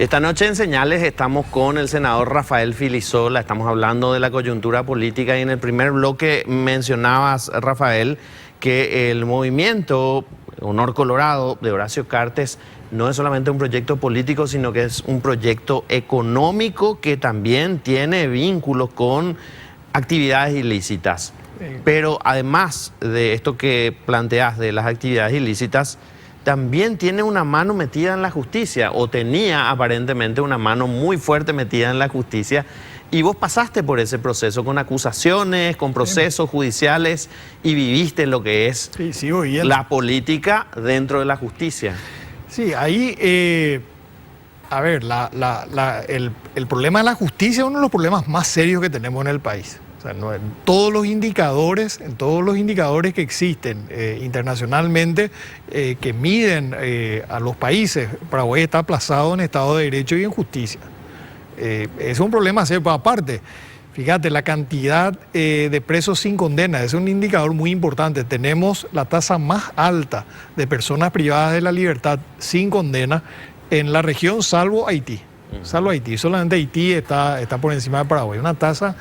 Esta noche en Señales estamos con el senador Rafael Filisola, estamos hablando de la coyuntura política y en el primer bloque mencionabas, Rafael, que el movimiento Honor Colorado de Horacio Cartes no es solamente un proyecto político, sino que es un proyecto económico que también tiene vínculos con actividades ilícitas. Pero además de esto que planteas de las actividades ilícitas, también tiene una mano metida en la justicia, o tenía aparentemente una mano muy fuerte metida en la justicia, y vos pasaste por ese proceso con acusaciones, con procesos judiciales, y viviste lo que es la política dentro de la justicia. Sí, ahí, a ver, el problema de la justicia es uno de los problemas más serios que tenemos en el país. O sea, en todos los indicadores que existen internacionalmente que miden a los países, Paraguay está aplazado en Estado de Derecho y en justicia. Es un problema serio, pero aparte, fíjate, la cantidad de presos sin condena es un indicador muy importante. Tenemos la tasa más alta de personas privadas de la libertad sin condena en la región, salvo Haití. Salvo Haití, solamente Haití está por encima de Paraguay. Una tasa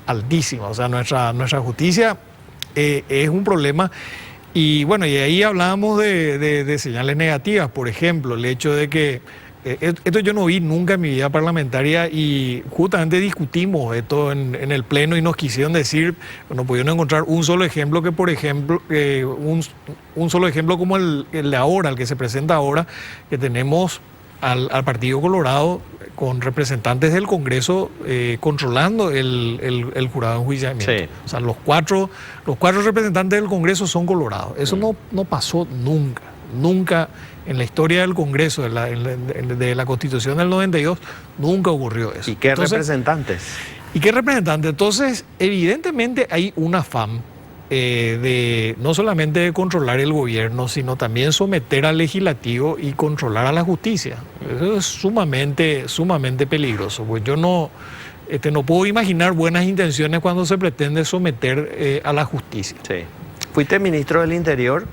altísima, o sea, nuestra justicia es un problema. Y bueno, y ahí hablábamos de señales negativas, por ejemplo, el hecho de que, esto yo no vi nunca en mi vida parlamentaria y justamente discutimos esto en el Pleno y nos quisieron decir, no pudieron encontrar un solo ejemplo que, por ejemplo, un solo ejemplo como el de ahora, el que se presenta ahora, que tenemos al Partido Colorado con representantes del Congreso controlando el jurado de enjuiciamiento. Sí. O sea, los cuatro representantes del Congreso son colorados. Eso no pasó nunca en la historia del Congreso, de la Constitución del 92, nunca ocurrió eso. ¿Y qué representantes? Entonces, evidentemente hay un afán no solamente de controlar el gobierno, sino también someter al legislativo y controlar a la justicia. Eso es sumamente peligroso, pues yo no puedo imaginar buenas intenciones cuando se pretende someter a la justicia. Sí. Fuiste ministro del Interior,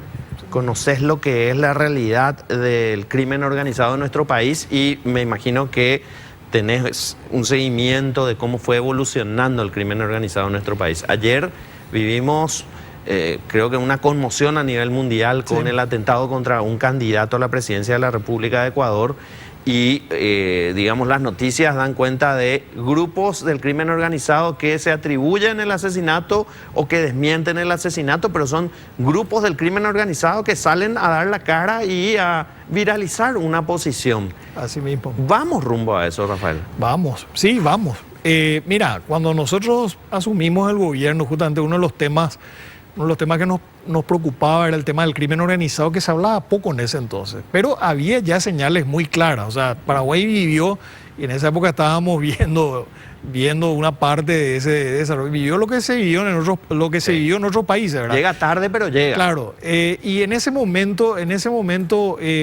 conoces lo que es la realidad del crimen organizado en nuestro país y me imagino que tenés un seguimiento de cómo fue evolucionando el crimen organizado en nuestro país. Ayer vivimos, creo que una conmoción a nivel mundial con el atentado contra un candidato a la presidencia de la República de Ecuador y, digamos, las noticias dan cuenta de grupos del crimen organizado que se atribuyen el asesinato o que desmienten el asesinato, pero son grupos del crimen organizado que salen a dar la cara y a viralizar una posición. Así mismo. ¿Vamos rumbo a eso, Rafael? Vamos, sí, vamos. Mira, cuando nosotros asumimos el gobierno, justamente uno de los temas que nos preocupaba era el tema del crimen organizado, que se hablaba poco en ese entonces, pero había ya señales muy claras. O sea, Paraguay vivió, y en esa época estábamos viendo una parte de ese desarrollo, vivió lo que se vivió en otros países, ¿verdad? Llega tarde, pero llega. Claro, y en ese momento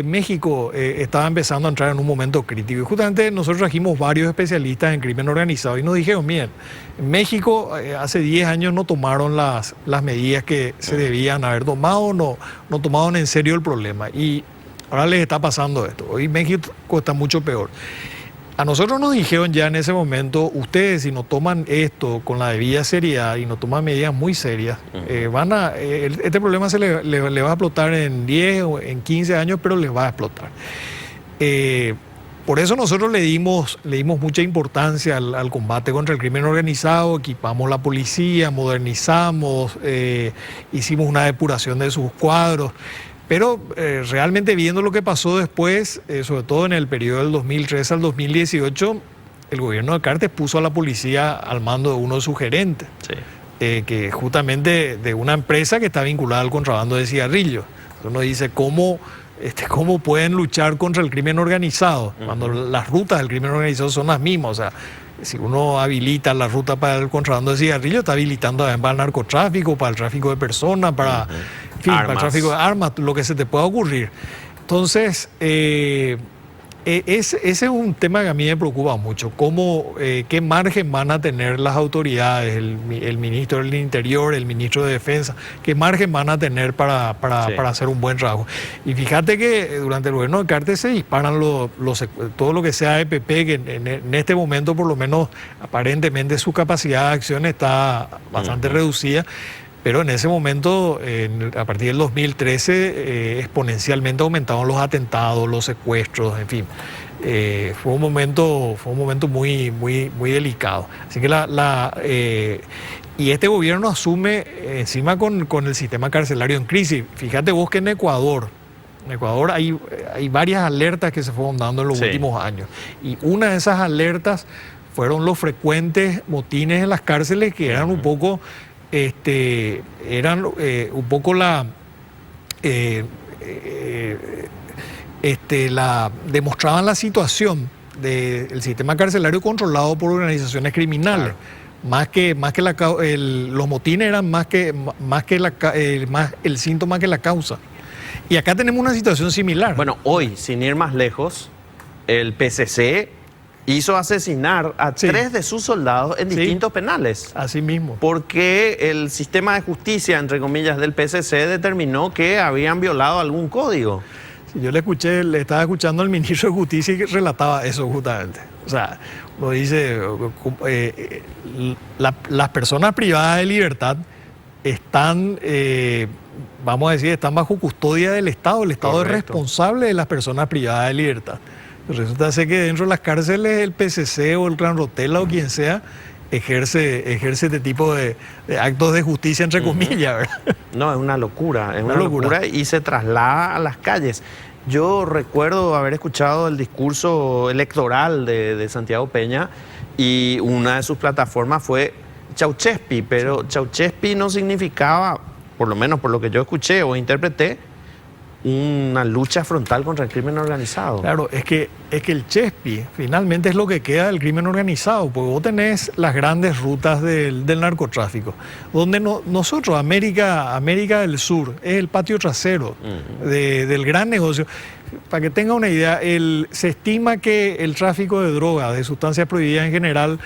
México estaba empezando a entrar en un momento crítico. Y justamente nosotros trajimos varios especialistas en crimen organizado y nos dijeron, miren, en México hace 10 años no tomaron las medidas que se debían haber tomado, no tomaron en serio el problema. Y ahora les está pasando esto. Hoy México está mucho peor. A nosotros nos dijeron ya en ese momento, ustedes si no toman esto con la debida seriedad y no toman medidas muy serias, este problema le va a explotar en 10 o en 15 años, pero les va a explotar. Por eso nosotros le dimos mucha importancia al combate contra el crimen organizado, equipamos la policía, modernizamos, hicimos una depuración de sus cuadros. Pero realmente viendo lo que pasó después, sobre todo en el periodo del 2003 al 2018, el gobierno de Cartes puso a la policía al mando de uno de sus gerentes, que justamente de una empresa que está vinculada al contrabando de cigarrillos. Uno dice, ¿cómo pueden luchar contra el crimen organizado cuando las rutas del crimen organizado son las mismas? O sea, si uno habilita la ruta para el contrabando de cigarrillos, está habilitando también para el narcotráfico, para el tráfico de personas, para para el tráfico de armas, lo que se te pueda ocurrir. Entonces, Ese es un tema que a mí me preocupa mucho. ¿Qué margen van a tener las autoridades, el ministro del Interior, el ministro de Defensa? ¿Qué margen van a tener para hacer un buen trabajo? Y fíjate que durante el gobierno de Cartes se disparan todo lo que sea EPP, que en este momento por lo menos aparentemente su capacidad de acción está bastante reducida. Pero en ese momento, a partir del 2013, exponencialmente aumentaron los atentados, los secuestros, en fin. Fue un momento muy, muy, muy delicado. Así que y este gobierno asume encima con el sistema carcelario en crisis. Fíjate vos que en Ecuador hay varias alertas que se fueron dando en los últimos años. Y una de esas alertas fueron los frecuentes motines en las cárceles que eran un poco... demostraban la situación del sistema carcelario controlado por organizaciones criminales. Claro. Los motines eran más el síntoma que la causa. Y acá tenemos una situación similar. Bueno, hoy, sin ir más lejos, el PCC hizo asesinar a 3 de sus soldados en distintos penales. Así mismo. Porque el sistema de justicia, entre comillas, del PCC determinó que habían violado algún código. Sí, yo le estaba escuchando al ministro de Justicia y relataba eso justamente. O sea, lo dice, las personas privadas de libertad están, vamos a decir, están bajo custodia del Estado. El Estado es responsable de las personas privadas de libertad. Resulta ser que dentro de las cárceles el PCC o el Clan Rotella o quien sea ejerce este tipo de actos de justicia, entre comillas, ¿verdad? No, es una locura, es una locura y se traslada a las calles. Yo recuerdo haber escuchado el discurso electoral de Santiago Peña y una de sus plataformas fue Ceaușescu, pero Ceaușescu no significaba, por lo menos por lo que yo escuché o interpreté, una lucha frontal contra el crimen organizado. Claro, es que el Chespi finalmente es lo que queda del crimen organizado, porque vos tenés las grandes rutas del narcotráfico, donde nosotros, América del Sur, es el patio trasero del gran negocio. Para que tenga una idea, se estima que el tráfico de drogas, de sustancias prohibidas en general,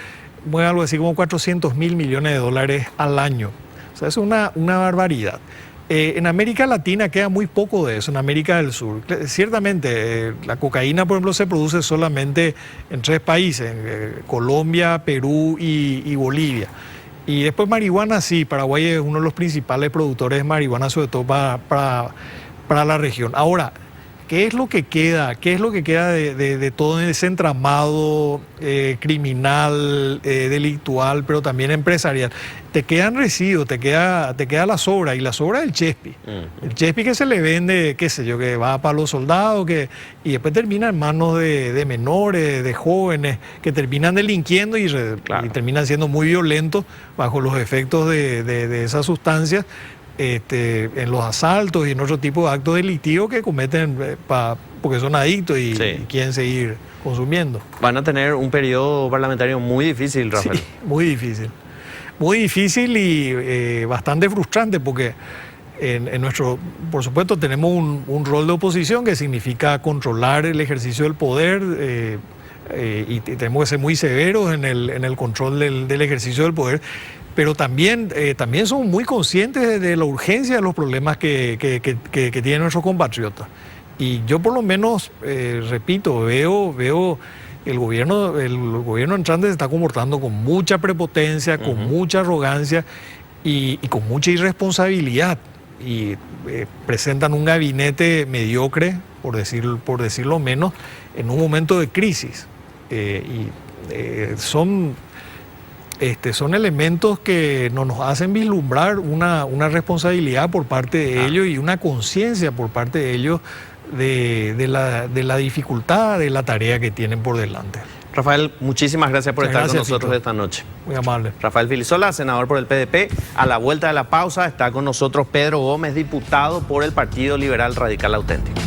mueve algo así como 400.000 millones de dólares al año. O sea, es una barbaridad. En América Latina queda muy poco de eso, en América del Sur. Ciertamente, la cocaína, por ejemplo, se produce solamente en 3 países, Colombia, Perú y Bolivia. Y después marihuana, sí, Paraguay es uno de los principales productores de marihuana, sobre todo para la región. Ahora, ¿qué es lo que queda? ¿Qué es lo que queda de todo ese entramado criminal, delictual, pero también empresarial? Te quedan residuos, te queda la sobra, y la sobra del Chespi. El Chespi que se le vende, qué sé yo, que va para los soldados, y después termina en manos de menores, de jóvenes, que terminan delinquiendo y terminan siendo muy violentos bajo los efectos de esas sustancias. En los asaltos y en otro tipo de actos delictivos que cometen porque son adictos y quieren seguir consumiendo. Van a tener un periodo parlamentario muy difícil, Rafael. Sí, muy difícil. Muy difícil y bastante frustrante porque por supuesto, tenemos un rol de oposición que significa controlar el ejercicio del poder y tenemos que ser muy severos en el control del ejercicio del poder. Pero también somos muy conscientes de la urgencia de los problemas que tienen nuestros compatriotas. Y yo por lo menos, repito, veo el gobierno entrante se está comportando con mucha prepotencia, con mucha arrogancia y con mucha irresponsabilidad. Y presentan un gabinete mediocre, por decirlo menos, en un momento de crisis. Son elementos que nos hacen vislumbrar una responsabilidad por parte de ellos y una conciencia por parte de ellos de la dificultad de la tarea que tienen por delante. Rafael, muchísimas gracias por estar con nosotros esta noche. Muy amable. Rafael Filisola, senador por el PDP. A la vuelta de la pausa está con nosotros Pedro Gómez, diputado por el Partido Liberal Radical Auténtico.